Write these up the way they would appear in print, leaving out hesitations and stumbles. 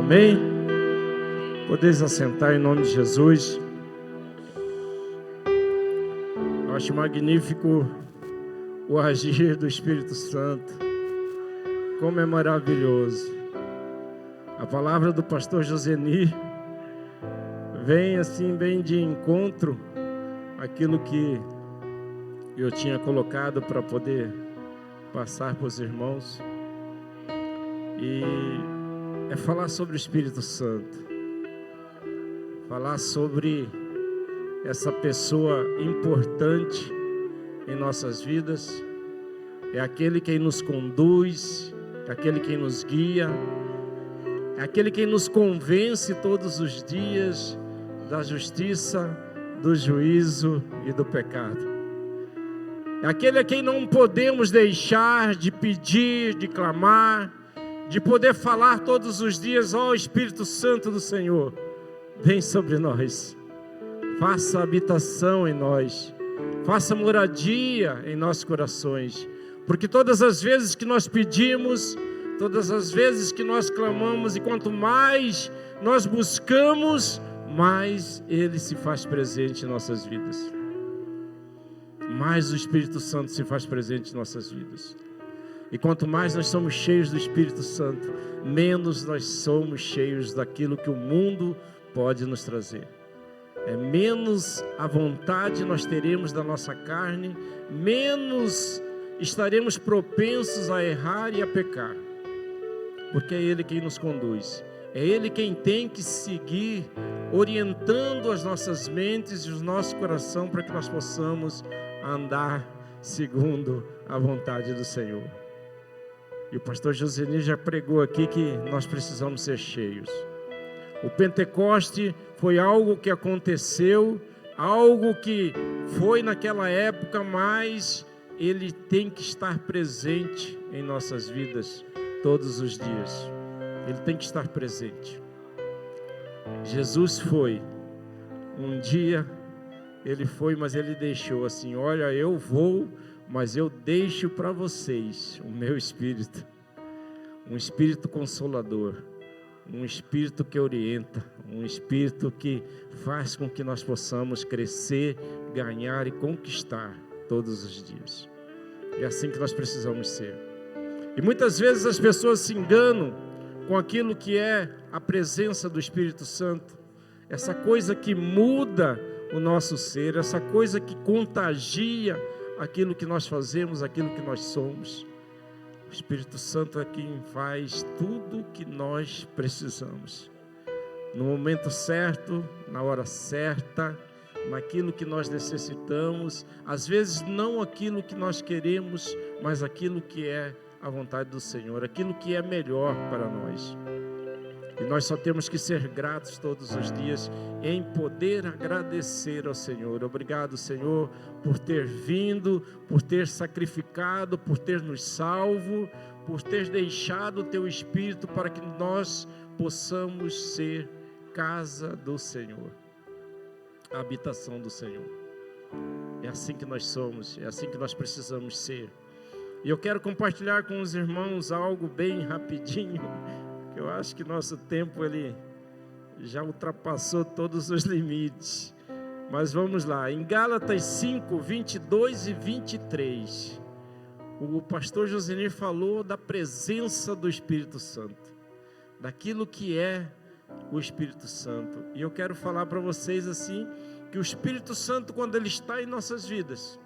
Amém? Podeis assentar em nome de Jesus. Eu acho magnífico o agir do Espírito Santo. Como é maravilhoso. A palavra do pastor Joseni vem assim bem de encontro àquilo que eu tinha colocado para poder passar para os irmãos. E é falar sobre o Espírito Santo. Falar sobre essa pessoa importante em nossas vidas. É aquele quem nos conduz, é aquele quem nos guia, é aquele quem nos convence todos os dias da justiça, do juízo e do pecado. É aquele a quem não podemos deixar de pedir, de clamar, de poder falar todos os dias: ó Espírito Santo do Senhor, vem sobre nós, faça habitação em nós, faça moradia em nossos corações, porque todas as vezes que nós pedimos, todas as vezes que nós clamamos, e quanto mais nós buscamos, mais Ele se faz presente em nossas vidas, mais o Espírito Santo se faz presente em nossas vidas. E quanto mais nós somos cheios do Espírito Santo, menos nós somos cheios daquilo que o mundo pode nos trazer. Menos a vontade nós teremos da nossa carne, menos estaremos propensos a errar e a pecar. Porque é Ele quem nos conduz. É Ele quem tem que seguir orientando as nossas mentes e o nosso coração para que nós possamos andar segundo a vontade do Senhor. E o pastor Joseni já pregou aqui que nós precisamos ser cheios. O Pentecoste foi algo que aconteceu, algo que foi naquela época, mas ele tem que estar presente em nossas vidas todos os dias. Ele tem que estar presente. Jesus foi, um dia ele foi, mas ele deixou assim: olha, eu vou, mas eu deixo para vocês o meu Espírito, um Espírito consolador, um Espírito que orienta, um Espírito que faz com que nós possamos crescer, ganhar e conquistar todos os dias. É assim que nós precisamos ser. E muitas vezes as pessoas se enganam com aquilo que é a presença do Espírito Santo, essa coisa que muda o nosso ser, essa coisa que contagia aquilo que nós fazemos, aquilo que nós somos. O Espírito Santo é quem faz tudo o que nós precisamos, no momento certo, na hora certa, naquilo que nós necessitamos, às vezes não aquilo que nós queremos, mas aquilo que é a vontade do Senhor, aquilo que é melhor para nós. E nós só temos que ser gratos todos os dias em poder agradecer ao Senhor. Obrigado, Senhor, por ter vindo, por ter sacrificado, por ter nos salvo, por ter deixado o Teu Espírito para que nós possamos ser casa do Senhor, a habitação do Senhor. É assim que nós somos, é assim que nós precisamos ser. E eu quero compartilhar com os irmãos algo bem rapidinho, que eu acho que nosso tempo ele já ultrapassou todos os limites. Mas vamos lá, em Gálatas 5, 22 e 23, o pastor Joseni falou da presença do Espírito Santo, daquilo que é o Espírito Santo. E eu quero falar para vocês assim, que o Espírito Santo, quando ele está em nossas vidas,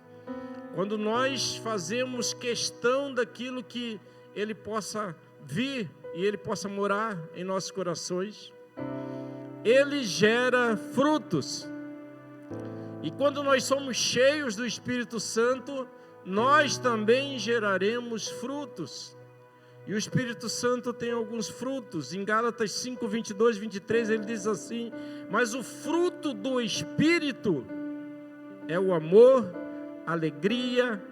quando nós fazemos questão daquilo que ele possa vir e ele possa morar em nossos corações, ele gera frutos. E quando nós somos cheios do Espírito Santo, nós também geraremos frutos. E o Espírito Santo tem alguns frutos. Em Gálatas 5, 22, 23, ele diz assim: mas o fruto do Espírito é o amor, alegria,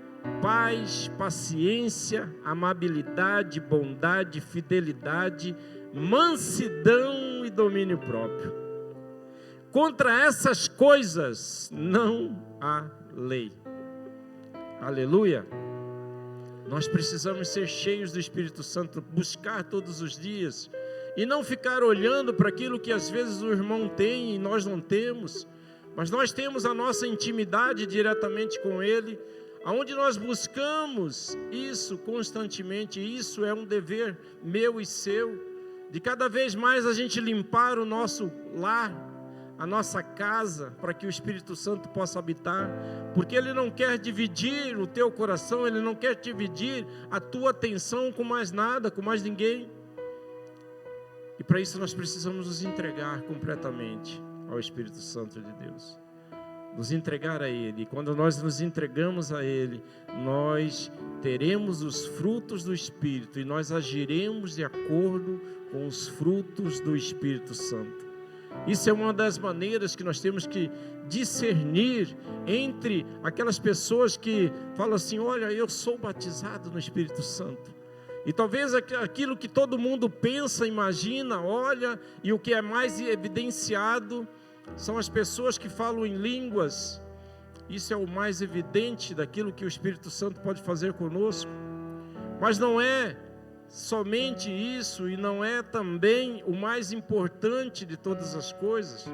paz, paciência, amabilidade, bondade, fidelidade, mansidão e domínio próprio. Contra essas coisas não há lei. Aleluia! Nós precisamos ser cheios do Espírito Santo, buscar todos os dias e não ficar olhando para aquilo que às vezes o irmão tem e nós não temos, mas nós temos a nossa intimidade diretamente com Ele, aonde nós buscamos isso constantemente. Isso é um dever meu e seu, de cada vez mais a gente limpar o nosso lar, a nossa casa, para que o Espírito Santo possa habitar, porque Ele não quer dividir o teu coração, Ele não quer dividir a tua atenção com mais nada, com mais ninguém. E para isso nós precisamos nos entregar completamente ao Espírito Santo de Deus, nos entregar a Ele. E quando nós nos entregamos a Ele, nós teremos os frutos do Espírito e nós agiremos de acordo com os frutos do Espírito Santo. Isso é uma das maneiras que nós temos que discernir entre aquelas pessoas que falam assim: olha, eu sou batizado no Espírito Santo. E talvez aquilo que todo mundo pensa, imagina, olha, e o que é mais evidenciado são as pessoas que falam em línguas. Isso é o mais evidente daquilo que o Espírito Santo pode fazer conosco. Mas não é somente isso, e não é também o mais importante de todas as coisas.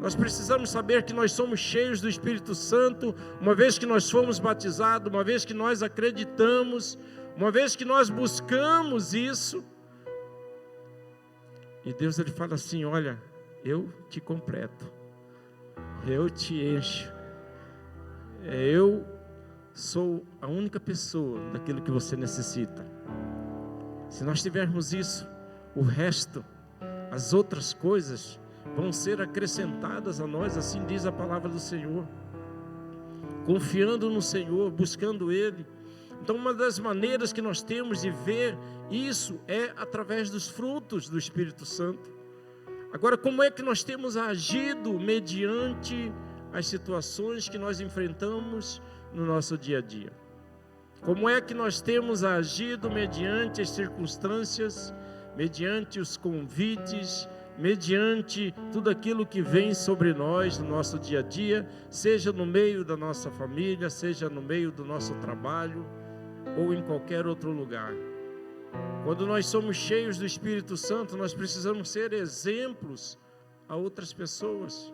Nós precisamos saber que nós somos cheios do Espírito Santo, uma vez que nós fomos batizados, uma vez que nós acreditamos, uma vez que nós buscamos isso. E Deus, Ele fala assim: olha, eu te completo, eu te encho, eu sou a única pessoa daquilo que você necessita. Se nós tivermos isso, o resto, as outras coisas vão ser acrescentadas a nós, assim diz a palavra do Senhor. Confiando no Senhor, buscando Ele. Então, uma das maneiras que nós temos de ver isso é através dos frutos do Espírito Santo. Agora, como é que nós temos agido mediante as situações que nós enfrentamos no nosso dia a dia? Como é que nós temos agido mediante as circunstâncias, mediante os convites, mediante tudo aquilo que vem sobre nós no nosso dia a dia, seja no meio da nossa família, seja no meio do nosso trabalho ou em qualquer outro lugar? Quando nós somos cheios do Espírito Santo, nós precisamos ser exemplos a outras pessoas.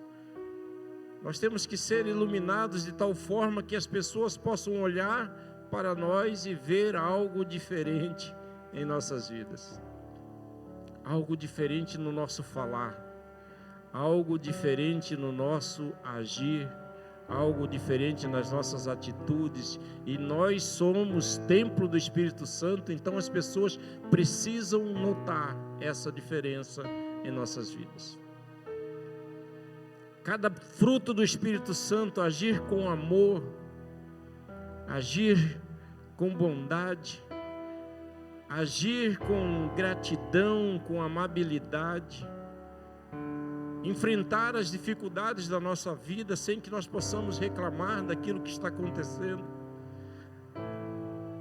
Nós temos que ser iluminados de tal forma que as pessoas possam olhar para nós e ver algo diferente em nossas vidas, algo diferente no nosso falar, algo diferente no nosso agir, algo diferente nas nossas atitudes. E nós somos templo do Espírito Santo, então as pessoas precisam notar essa diferença em nossas vidas. Cada fruto do Espírito Santo: agir com amor, agir com bondade, agir com gratidão, com amabilidade, enfrentar as dificuldades da nossa vida sem que nós possamos reclamar daquilo que está acontecendo.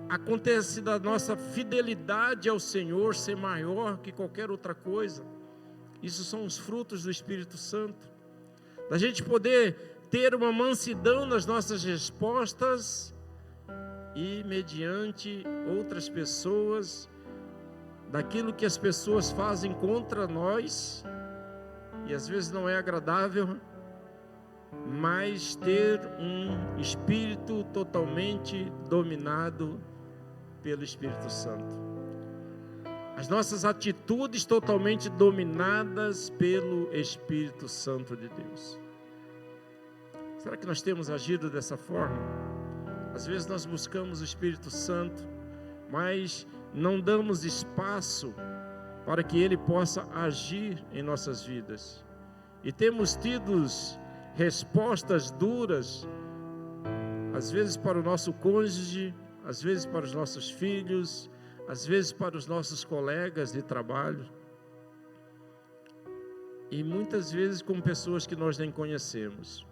Acontece da nossa fidelidade ao Senhor ser maior que qualquer outra coisa. Isso são os frutos do Espírito Santo. Da gente poder ter uma mansidão nas nossas respostas e mediante outras pessoas, daquilo que as pessoas fazem contra nós, e às vezes não é agradável, mas ter um espírito totalmente dominado pelo Espírito Santo. As nossas atitudes totalmente dominadas pelo Espírito Santo de Deus. Será que nós temos agido dessa forma? Às vezes nós buscamos o Espírito Santo, mas não damos espaço para que Ele possa agir em nossas vidas. E temos tido respostas duras, às vezes para o nosso cônjuge, às vezes para os nossos filhos, às vezes para os nossos colegas de trabalho, e muitas vezes com pessoas que nós nem conhecemos.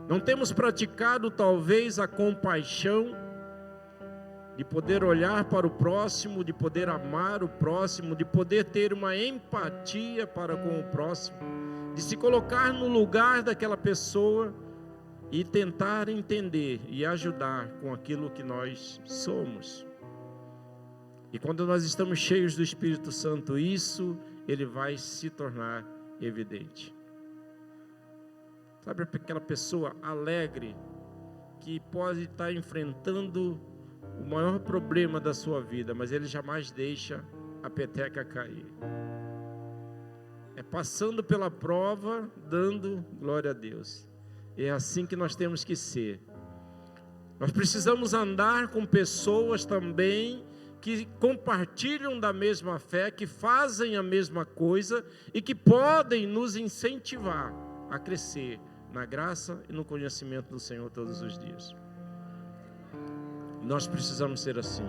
Não temos praticado talvez a compaixão, de poder olhar para o próximo, de poder amar o próximo, de poder ter uma empatia para com o próximo, de se colocar no lugar daquela pessoa e tentar entender e ajudar com aquilo que nós somos. E quando nós estamos cheios do Espírito Santo, isso ele vai se tornar evidente. Sabe aquela pessoa alegre que pode estar enfrentando o maior problema da sua vida, mas ele jamais deixa a peteca cair. É passando pela prova, dando glória a Deus. É assim que nós temos que ser. Nós precisamos andar com pessoas também que compartilham da mesma fé, que fazem a mesma coisa e que podem nos incentivar a crescer na graça e no conhecimento do Senhor todos os dias. Nós precisamos ser assim.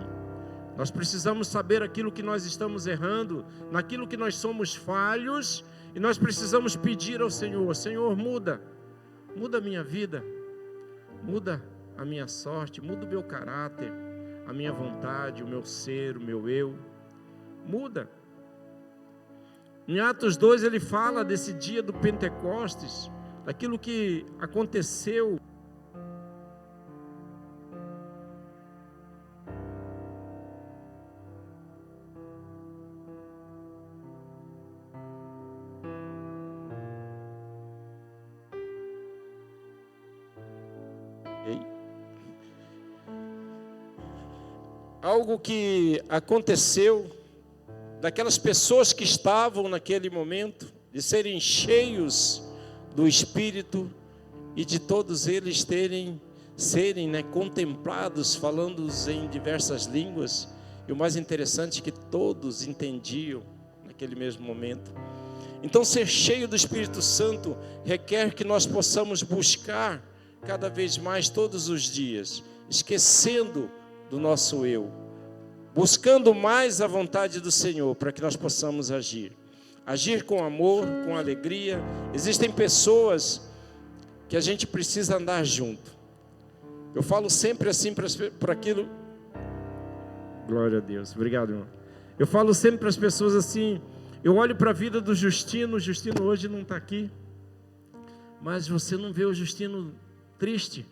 Nós precisamos saber aquilo que nós estamos errando, naquilo que nós somos falhos, e nós precisamos pedir ao Senhor: Senhor, muda a minha vida, muda a minha sorte, muda o meu caráter, a minha vontade, o meu ser, o meu eu, muda. Em Atos 2 ele fala desse dia do Pentecostes, daquilo que aconteceu. Algo que aconteceu daquelas pessoas que estavam naquele momento, de serem cheios do Espírito e de todos eles serem contemplados, falando em diversas línguas, e o mais interessante é que todos entendiam naquele mesmo momento. Então, ser cheio do Espírito Santo requer que nós possamos buscar cada vez mais todos os dias, esquecendo do nosso eu, buscando mais a vontade do Senhor, para que nós possamos agir com amor, com alegria. Existem pessoas que a gente precisa andar junto. Eu falo sempre assim para aquilo. Glória a Deus, obrigado, irmão. Eu falo sempre para as pessoas assim. Eu olho para a vida do Justino. O Justino hoje não está aqui, mas você não vê o Justino triste,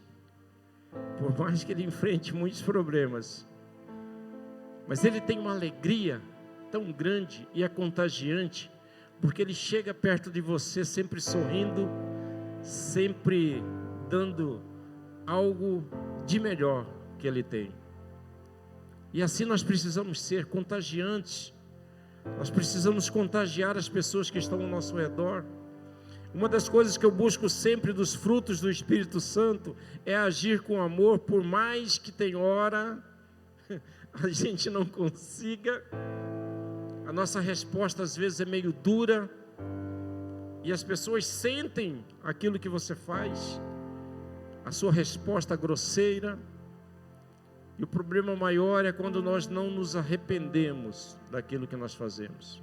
por mais que ele enfrente muitos problemas, mas ele tem uma alegria tão grande e é contagiante, porque ele chega perto de você sempre sorrindo, sempre dando algo de melhor que ele tem. E assim nós precisamos ser contagiantes. Nós precisamos contagiar as pessoas que estão ao nosso redor. Uma das coisas que eu busco sempre dos frutos do Espírito Santo é agir com amor, por mais que tem hora a gente não consiga, a nossa resposta às vezes é meio dura, e as pessoas sentem aquilo que você faz, a sua resposta grosseira, e o problema maior é quando nós não nos arrependemos daquilo que nós fazemos.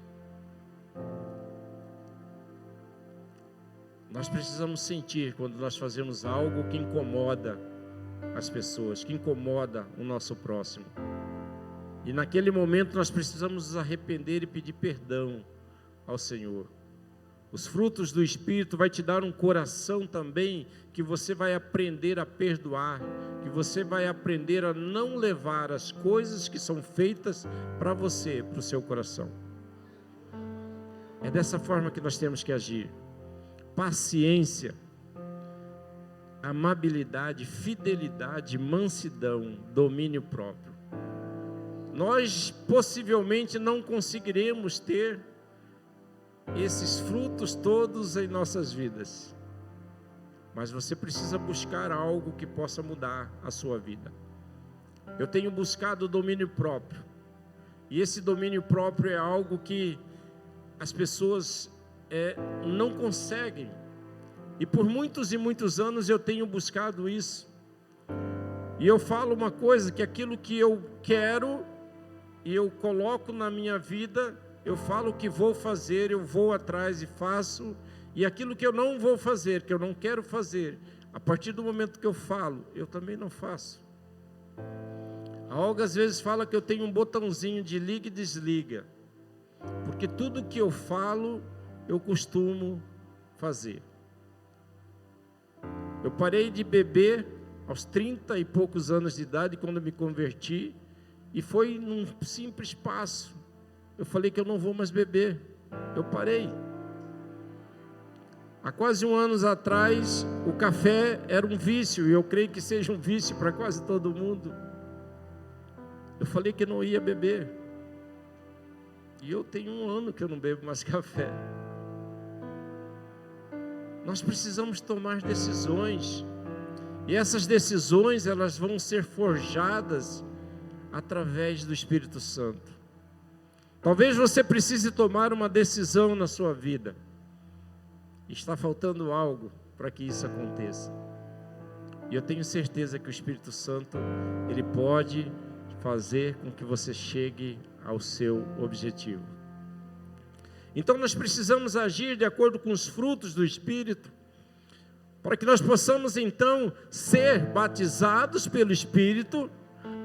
Nós precisamos sentir quando nós fazemos algo que incomoda as pessoas, que incomoda o nosso próximo. E naquele momento nós precisamos nos arrepender e pedir perdão ao Senhor. Os frutos do Espírito vai te dar um coração também, que você vai aprender a perdoar, que você vai aprender a não levar as coisas que são feitas para você, para o seu coração. É dessa forma que nós temos que agir. Paciência, amabilidade, fidelidade, mansidão, domínio próprio. Nós possivelmente não conseguiremos ter esses frutos todos em nossas vidas, mas você precisa buscar algo que possa mudar a sua vida. Eu tenho buscado o domínio próprio, e esse domínio próprio é algo que as pessoas não conseguem, e por muitos e muitos anos eu tenho buscado isso. E eu falo uma coisa, que aquilo que eu quero e eu coloco na minha vida, eu falo que vou fazer, eu vou atrás e faço. E aquilo que eu não vou fazer, que eu não quero fazer, a partir do momento que eu falo, eu também não faço. A Olga às vezes fala que eu tenho um botãozinho de liga e desliga, porque tudo que eu falo, eu costumo fazer. Eu parei de beber aos 30 e poucos anos de idade, quando me converti, e foi num simples passo. Eu falei que eu não vou mais beber. eu parei. Há quase 1 ano atrás, o café era um vício, e eu creio que seja um vício para quase todo mundo. Eu falei que não ia beber. E eu tenho 1 ano que eu não bebo mais café. Nós precisamos tomar decisões. E essas decisões, elas vão ser forjadas através do Espírito Santo. Talvez você precise tomar uma decisão na sua vida. Está faltando algo para que isso aconteça. E eu tenho certeza que o Espírito Santo, ele pode fazer com que você chegue ao seu objetivo. Então nós precisamos agir de acordo com os frutos do Espírito, para que nós possamos então ser batizados pelo Espírito,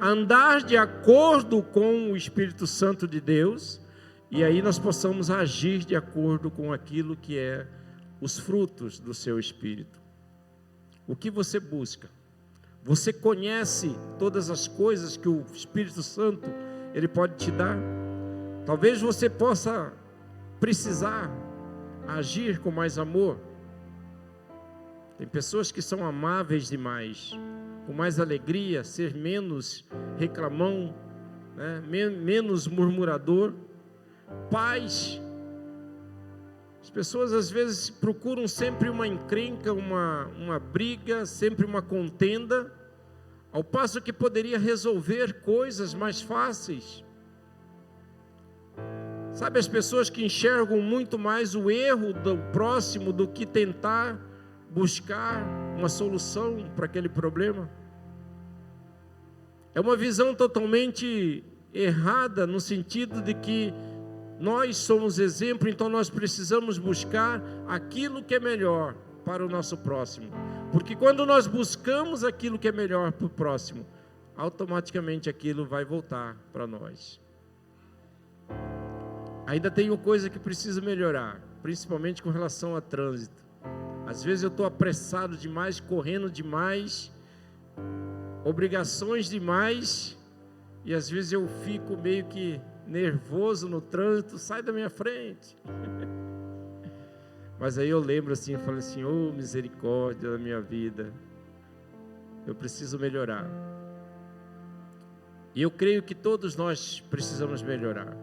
andar de acordo com o Espírito Santo de Deus, e aí nós possamos agir de acordo com aquilo que é os frutos do seu Espírito. O que você busca? Você conhece todas as coisas que o Espírito Santo ele pode te dar? Talvez você possa precisar agir com mais amor. Tem pessoas que são amáveis demais, com mais alegria, ser menos reclamão, né? Menos murmurador. Paz. As pessoas às vezes procuram sempre uma encrenca, uma briga, sempre uma contenda, ao passo que poderia resolver coisas mais fáceis. Sabe, as pessoas que enxergam muito mais o erro do próximo do que tentar buscar uma solução para aquele problema. É uma visão totalmente errada, no sentido de que nós somos exemplo, então nós precisamos buscar aquilo que é melhor para o nosso próximo. Porque quando nós buscamos aquilo que é melhor para o próximo, automaticamente aquilo vai voltar para nós. Ainda tenho coisa que precisa melhorar, principalmente com relação a trânsito. Às vezes eu estou apressado demais, correndo demais, obrigações demais, e às vezes eu fico meio que nervoso no trânsito, sai da minha frente. Mas aí eu lembro assim, eu falo assim, oh misericórdia da minha vida, eu preciso melhorar. E eu creio que todos nós precisamos melhorar.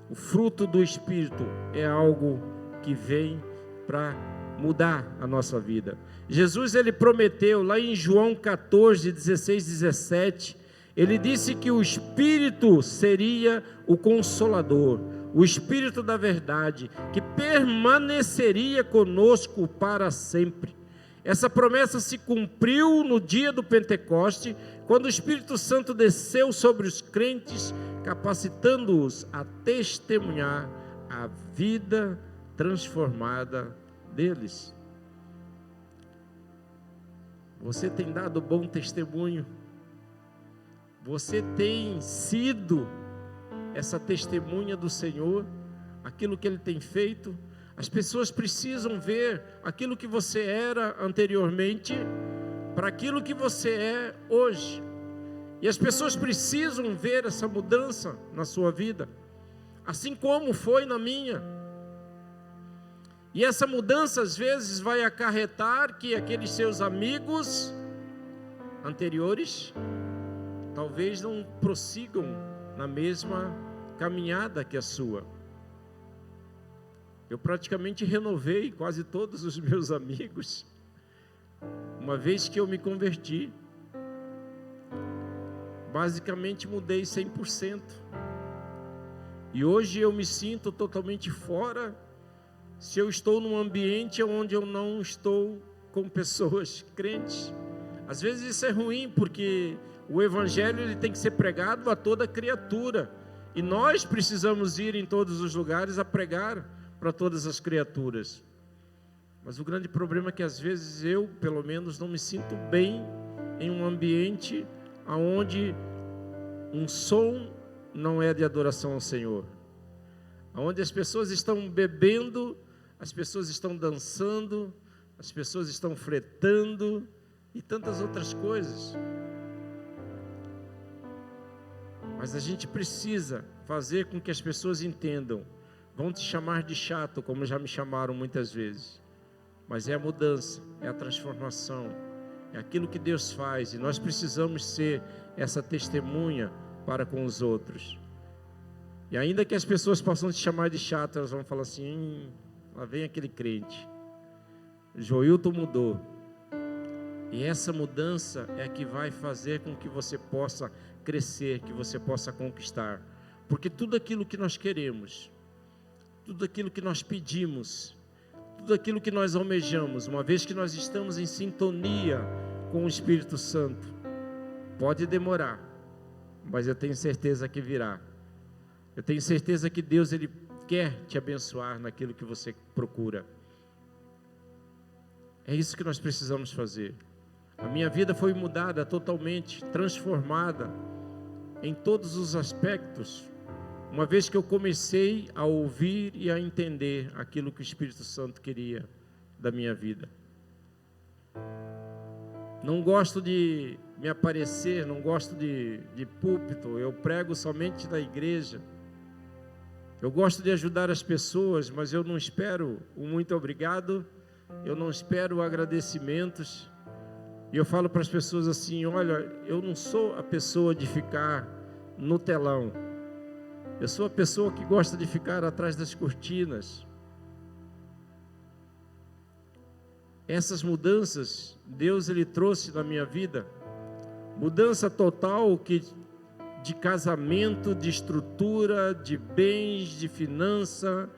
O fruto do Espírito é algo que vem para mudar a nossa vida. Jesus, ele prometeu lá em João 14, 16, 17, ele disse que o Espírito seria o Consolador, o Espírito da verdade, que permaneceria conosco para sempre. Essa promessa se cumpriu no dia do Pentecoste, quando o Espírito Santo desceu sobre os crentes, capacitando-os a testemunhar a vida transformada deles. Você tem dado bom testemunho? Você tem sido essa testemunha do Senhor, aquilo que Ele tem feito? As pessoas precisam ver aquilo que você era anteriormente para aquilo que você é hoje. E as pessoas precisam ver essa mudança na sua vida, assim como foi na minha. E essa mudança às vezes vai acarretar que aqueles seus amigos anteriores talvez não prossigam na mesma caminhada que a sua. Eu praticamente renovei quase todos os meus amigos, uma vez que eu me converti. Basicamente mudei 100%. E hoje eu me sinto totalmente fora se eu estou num ambiente onde eu não estou com pessoas crentes. Às vezes isso é ruim, porque o Evangelho ele tem que ser pregado a toda criatura. E nós precisamos ir em todos os lugares a pregar para todas as criaturas. Mas o grande problema é que às vezes eu, pelo menos, não me sinto bem em um ambiente onde um som não é de adoração ao Senhor. Onde as pessoas estão bebendo, as pessoas estão dançando, as pessoas estão fretando e tantas outras coisas. Mas a gente precisa fazer com que as pessoas entendam Vão te chamar de chato, como já me chamaram muitas vezes. Mas é a mudança, é a transformação, é aquilo que Deus faz. E nós precisamos ser essa testemunha para com os outros. E ainda que as pessoas possam te chamar de chato, elas vão falar assim, lá vem aquele crente. Joilton mudou. E essa mudança é que vai fazer com que você possa crescer, que você possa conquistar. Porque tudo aquilo que nós queremos, tudo aquilo que nós pedimos, tudo aquilo que nós almejamos, uma vez que nós estamos em sintonia com o Espírito Santo, pode demorar, mas eu tenho certeza que virá. Eu tenho certeza que Deus, Ele quer te abençoar naquilo que você procura. É isso que nós precisamos fazer. A minha vida foi mudada totalmente, transformada em todos os aspectos, uma vez que eu comecei a ouvir e a entender aquilo que o Espírito Santo queria da minha vida. Não gosto de me aparecer, não gosto de púlpito, eu prego somente na igreja. Eu gosto de ajudar as pessoas, mas eu não espero o muito obrigado, eu não espero agradecimentos. E eu falo para as pessoas assim, olha, eu não sou a pessoa de ficar no telão. Eu sou a pessoa que gosta de ficar atrás das cortinas. Essas mudanças, Deus, Ele trouxe na minha vida. Mudança total de casamento, de estrutura, de bens, de finança.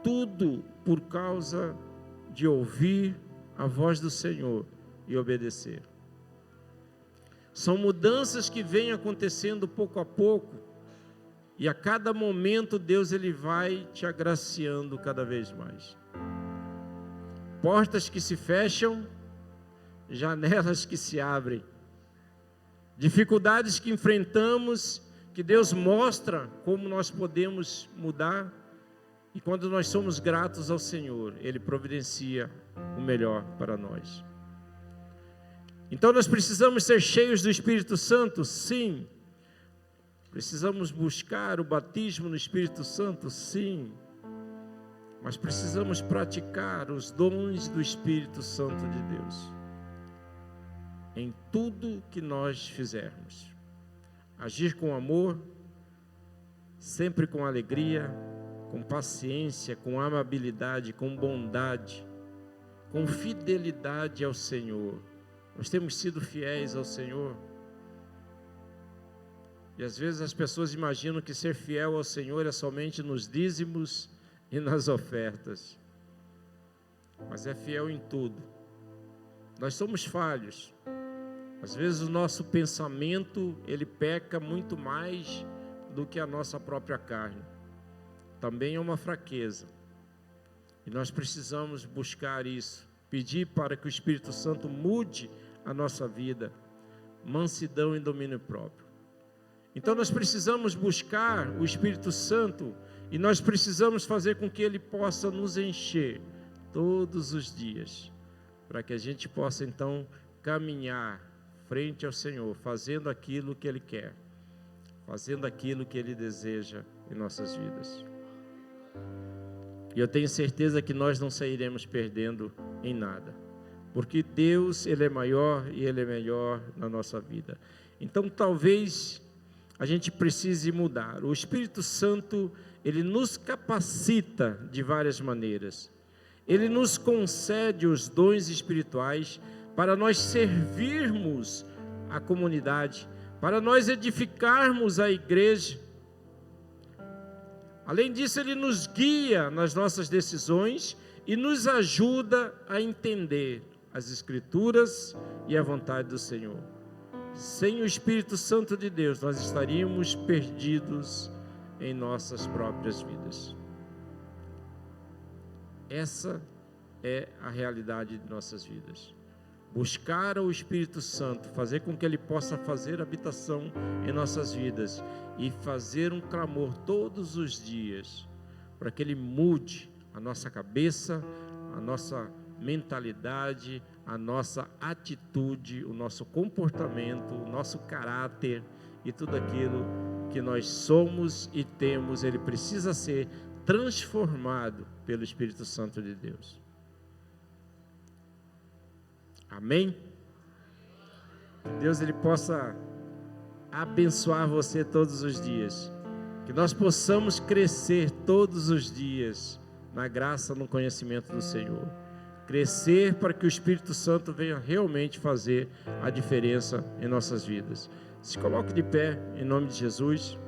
Tudo por causa de ouvir a voz do Senhor e obedecer. São mudanças que vêm acontecendo pouco a pouco. E a cada momento Deus, Ele vai te agraciando cada vez mais. Portas que se fecham, janelas que se abrem. Dificuldades que enfrentamos, que Deus mostra como nós podemos mudar. E quando nós somos gratos ao Senhor, Ele providencia o melhor para nós. Então nós precisamos ser cheios do Espírito Santo? Sim. Precisamos buscar o batismo no Espírito Santo? Sim. Mas precisamos praticar os dons do Espírito Santo de Deus em tudo que nós fizermos. Agir com amor, sempre com alegria, com paciência, com amabilidade, com bondade, com fidelidade ao Senhor. Nós temos sido fiéis ao Senhor. E às vezes as pessoas imaginam que ser fiel ao Senhor é somente nos dízimos e nas ofertas. Mas é fiel em tudo. Nós somos falhos. Às vezes o nosso pensamento, ele peca muito mais do que a nossa própria carne. Também é uma fraqueza. E nós precisamos buscar isso. Pedir para que o Espírito Santo mude a nossa vida. Mansidão e domínio próprio. Então nós precisamos buscar o Espírito Santo e nós precisamos fazer com que Ele possa nos encher todos os dias, para que a gente possa então caminhar frente ao Senhor, fazendo aquilo que Ele quer, fazendo aquilo que Ele deseja em nossas vidas. E eu tenho certeza que nós não sairemos perdendo em nada, porque Deus, Ele é maior e Ele é melhor na nossa vida. Então talvez a gente precise mudar. O Espírito Santo, Ele nos capacita de várias maneiras. Ele nos concede os dons espirituais para nós servirmos a comunidade, para nós edificarmos a igreja. Além disso, Ele nos guia nas nossas decisões e nos ajuda a entender as Escrituras e a vontade do Senhor. Sem o Espírito Santo de Deus, nós estaríamos perdidos em nossas próprias vidas. Essa é a realidade de nossas vidas. Buscar o Espírito Santo, fazer com que Ele possa fazer habitação em nossas vidas e fazer um clamor todos os dias, para que Ele mude a nossa cabeça, a nossa mentalidade, a nossa atitude, o nosso comportamento, o nosso caráter e tudo aquilo que nós somos e temos. Ele precisa ser transformado pelo Espírito Santo de Deus. Amém? Que Deus ele possa abençoar você todos os dias. Que nós possamos crescer todos os dias na graça, no conhecimento do Senhor. Crescer para que o Espírito Santo venha realmente fazer a diferença em nossas vidas. Se coloque de pé em nome de Jesus.